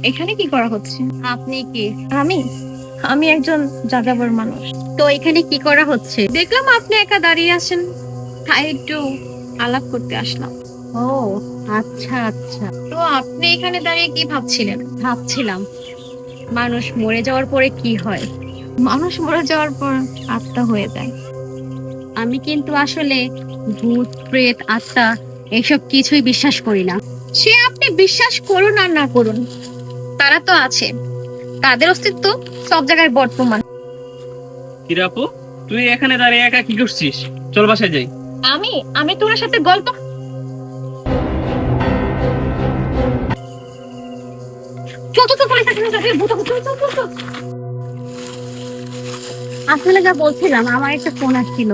এখানে কি করা হচ্ছে? আপনি কি? আমি আমি একজন যাযাবর মানুষ। তো এখানে কি করা হচ্ছে? দেখলাম আপনি একা দাঁড়িয়ে আছেন, তাই একটু আলাপ করতে আসলাম। ও, আচ্ছা আচ্ছা। তো আপনি এখানে দাঁড়িয়ে কি ভাবছিলেন? ভাবছিলাম মানুষ মরে যাওয়ার পরে কি হয়। মানুষ মরে যাওয়ার পর আত্মা হয়ে যায়। আমি কিন্তু আসলে ভূত প্রেত আত্মা এসব কিছুই বিশ্বাস করি না। সে আপনি বিশ্বাস করুন আর না করুন, তারা তো আছে, তাদের অস্তিত্ব সব জায়গায় বর্তমান। কিরে আপু, তুই এখানে দাঁড়িয়ে একা কি করছিস? চল বাসায় যাই। আমি আমি তোমার সাথে গল্প। চল চল চল, পুলিশ স্টেশনে যাবে, ভূত ভূত, চল চল চল চল। আসলে যা বলছিলাম, আমার একটা ফোন আসছিল।